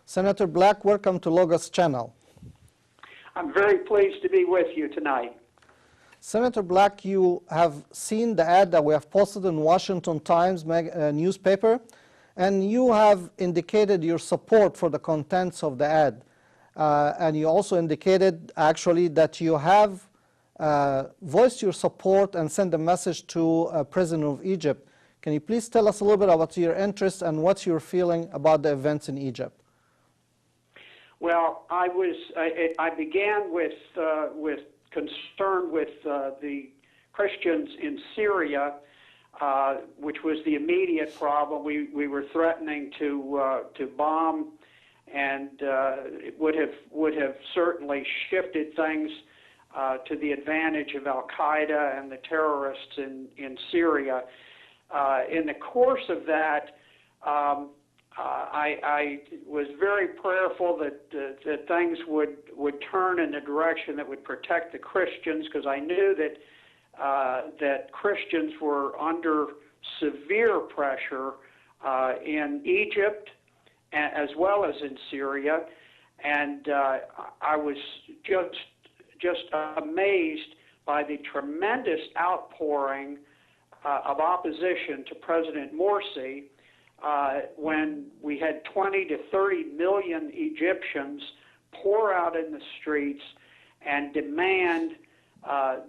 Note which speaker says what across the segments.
Speaker 1: Senator Black, welcome to Logos Channel.
Speaker 2: I'm very pleased to be with you tonight.
Speaker 1: Senator Black, you have seen the ad that we have posted in Washington Times newspaper, and you have indicated your support for the contents of the ad. And you also indicated actually that you have voiced your support and sent a message to President of Egypt. Can you please tell us a little bit about your interest and what you're feeling about the events in Egypt?
Speaker 2: Well, I began with concern with the Christians in Syria, which was the immediate problem. We were threatening to bomb, and it would have certainly shifted things to the advantage of Al-Qaeda and the terrorists in Syria. In the course of that, I was very prayerful that things would turn in a direction that would protect the Christians, because I knew that Christians were under severe pressure in Egypt as well as in Syria, and I was just amazed by the tremendous outpouring of opposition to President Morsi when we had 20 to 30 million Egyptians pour out in the streets and demand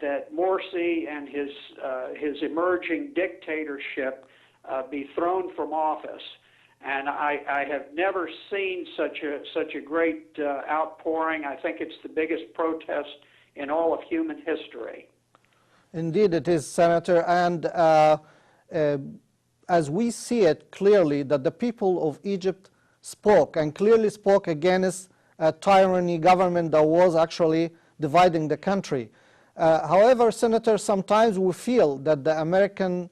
Speaker 2: that Morsi and his emerging dictatorship be thrown from office. And I have never seen such a great outpouring. I think it's the biggest protest in all of human history.
Speaker 1: Indeed it is, Senator, and as we see it clearly, that the people of Egypt spoke, and clearly spoke against a tyranny government that was actually dividing the country. However, Senator, sometimes we feel that the American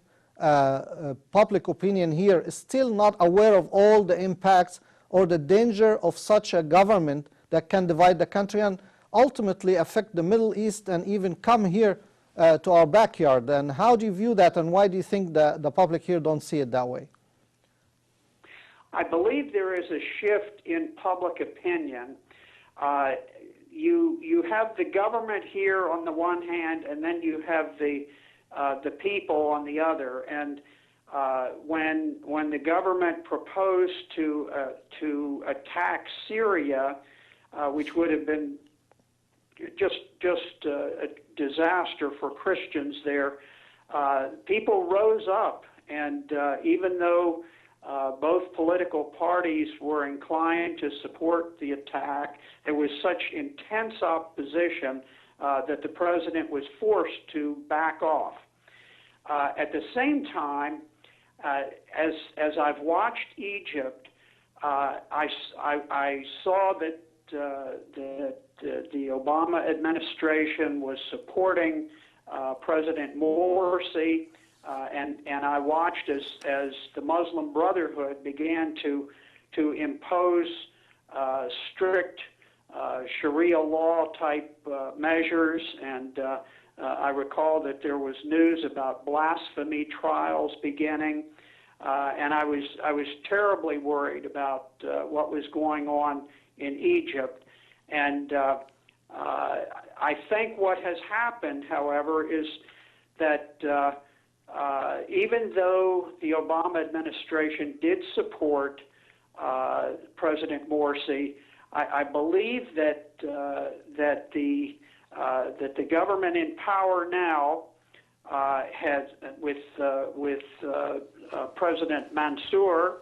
Speaker 1: public opinion here is still not aware of all the impacts or the danger of such a government that can divide the country and ultimately affect the Middle East and even come here to our backyard. And how do you view that, and why do you think the public here don't see it that way?
Speaker 2: I believe there is a shift in public opinion. You have the government here on the one hand, and then you have the people on the other. And when the government proposed to attack Syria, which would have been just a disaster for Christians there, people rose up, and even though both political parties were inclined to support the attack, there was such intense opposition that the president was forced to back off. At the same time, as I've watched Egypt, I saw that the Obama administration was supporting President Morsi, and I watched as the Muslim Brotherhood began to impose strict Sharia law type measures, and I recall that there was news about blasphemy trials beginning, and I was terribly worried about what was going on in Egypt. And I think what has happened, however, is that even though the Obama administration did support President Morsi, I believe that the government in power now has, with President Mansour,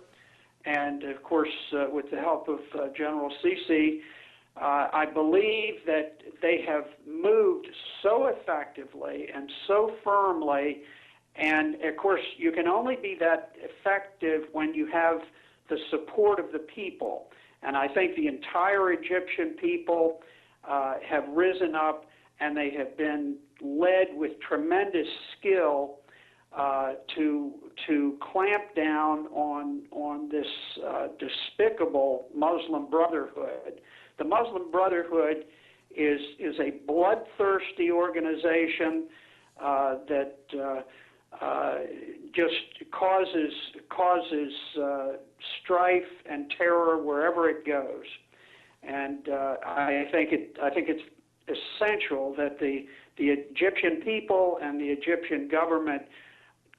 Speaker 2: and of course with the help of General Sisi, I believe that they have moved so effectively and so firmly, and of course you can only be that effective when you have the support of the people. And I think the entire Egyptian people have risen up, and they have been led with tremendous skill to clamp down on this despicable Muslim Brotherhood. The Muslim Brotherhood is a bloodthirsty organization that just causes strife and terror wherever it goes. And I think it's essential that the Egyptian people and the Egyptian government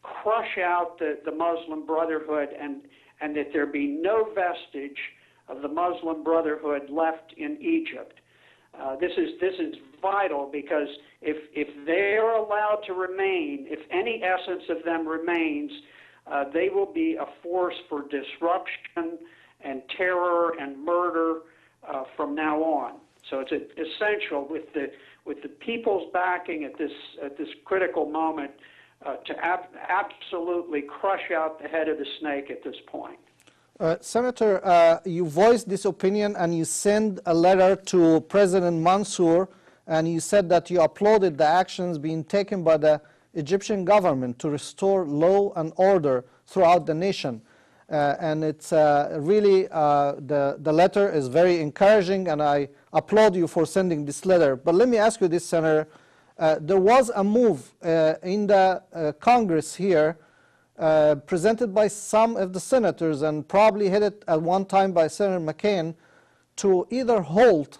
Speaker 2: crush out the Muslim Brotherhood, and that there be no vestige of the Muslim Brotherhood left in Egypt. This is vital, because if they are allowed to remain, if any essence of them remains, they will be a force for disruption and terror and murder from now on. So it's essential, with the people's backing at this critical moment, to absolutely crush out the head of the snake at this point.
Speaker 1: Senator, you voiced this opinion and you sent a letter to President Mansour, and you said that you applauded the actions being taken by the Egyptian government to restore law and order throughout the nation. And it's really, the letter is very encouraging, and I applaud you for sending this letter. But let me ask you this, Senator. There was a move in the Congress here presented by some of the senators, and probably headed at one time by Senator McCain, to either halt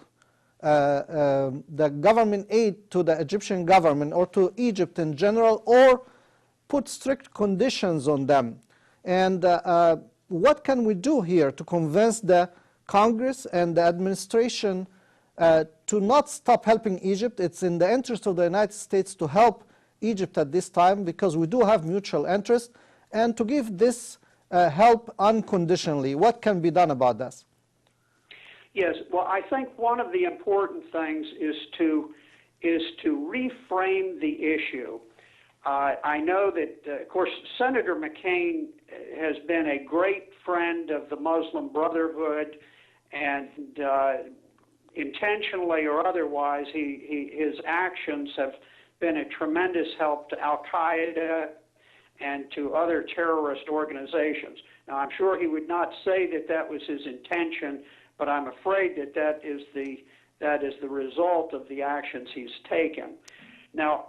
Speaker 1: the government aid to the Egyptian government or to Egypt in general, or put strict conditions on them. And what can we do here to convince the Congress and the administration to not stop helping Egypt? It's in the interest of the United States to help Egypt at this time, because we do have mutual interest, and to give this help unconditionally. What can be done about this?
Speaker 2: Yes, well, I think one of the important things is to reframe the issue. I know that, of course, Senator McCain has been a great friend of the Muslim Brotherhood, and intentionally or otherwise, his actions have been a tremendous help to Al-Qaeda and to other terrorist organizations. Now, I'm sure he would not say that that was his intention, but I'm afraid that that is the result of the actions he's taken. Now,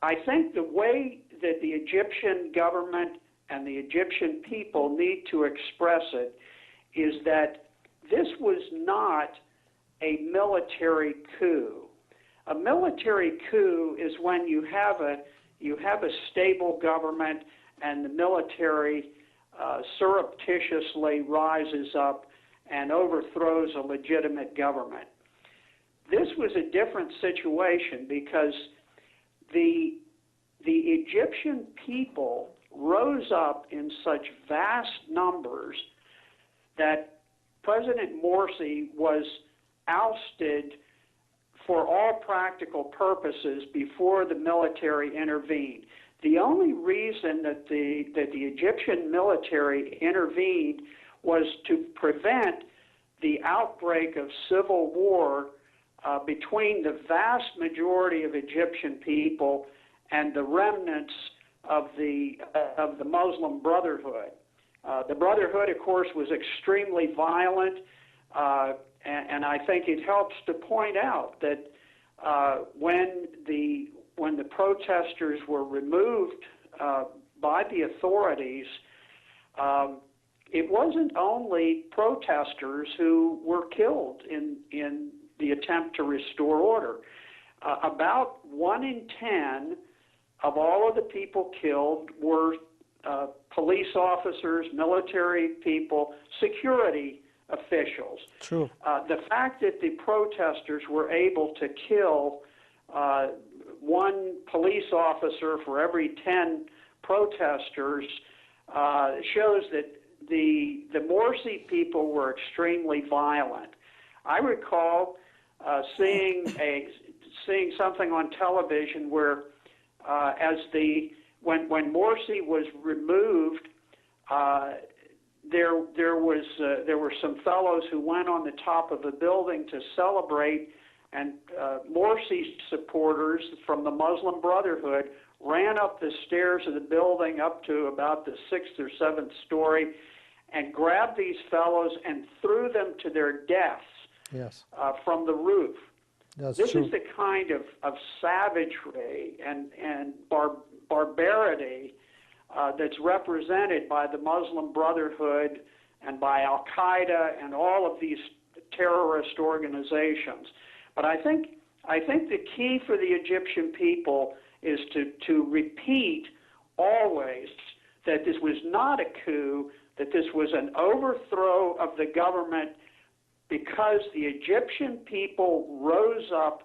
Speaker 2: I think the way that the Egyptian government and the Egyptian people need to express it is that this was not a military coup. A military coup is when you have a stable government and the military surreptitiously rises up and overthrows a legitimate government. This was a different situation, because the Egyptian people rose up in such vast numbers that President Morsi was ousted for all practical purposes before the military intervened. The only reason that the Egyptian military intervened was to prevent the outbreak of civil war between the vast majority of Egyptian people and the remnants of the Muslim Brotherhood. The Brotherhood, of course, was extremely violent, and I think it helps to point out that when the protesters were removed by the authorities, it wasn't only protesters who were killed in the attempt to restore order. About 1 in 10 of all of the people killed were police officers, military people, security officials.
Speaker 1: True.
Speaker 2: The fact that the protesters were able to kill 1 police officer for every 10 protesters shows that the Morsi people were extremely violent. I recall seeing something on television where when Morsi was removed, there were some fellows who went on the top of a building to celebrate, and Morsi supporters from the Muslim Brotherhood ran up the stairs of the building up to about the 6th or 7th story and grabbed these fellows and threw them to their deaths. Yes. From the roof. This is the kind of savagery and barbarity that's represented by the Muslim Brotherhood and by Al-Qaeda and all of these terrorist organizations. But I think the key for the Egyptian people is to repeat always that this was not a coup, that this was an overthrow of the government because the Egyptian people rose up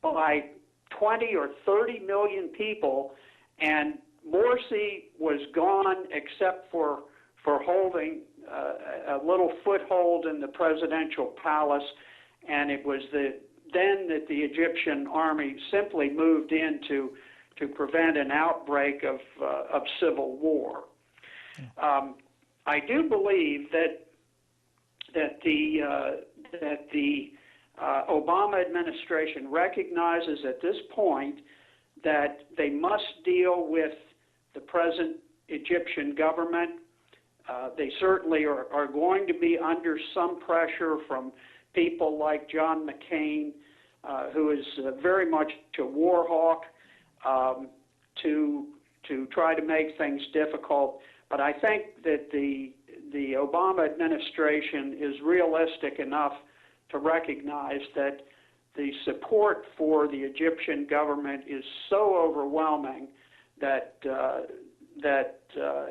Speaker 2: by 20 or 30 million people, and Morsi was gone except for holding a little foothold in the presidential palace, and it was then that the Egyptian army simply moved in to prevent an outbreak of civil war. I do believe that the Obama administration recognizes at this point that they must deal with the present Egyptian government. They certainly are going to be under some pressure from people like John McCain, who is very much a war hawk, to try to make things difficult. But I think that the Obama administration is realistic enough to recognize that the support for the Egyptian government is so overwhelming that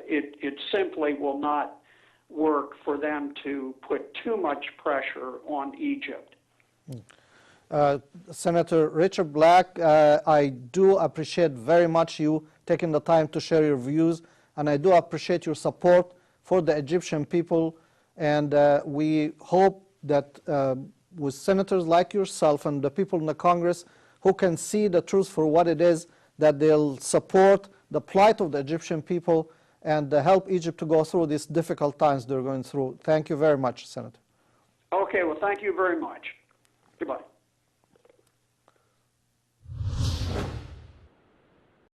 Speaker 2: it simply will not work for them to put too much pressure on Egypt.
Speaker 1: Senator Richard Black, I do appreciate very much you taking the time to share your views, and I do appreciate your support for the Egyptian people, and we hope that with senators like yourself and the people in the Congress who can see the truth for what it is, that they'll support the plight of the Egyptian people and help Egypt to go through these difficult times they're going through. Thank you very much, Senator.
Speaker 2: Okay, well, thank you very much. Goodbye.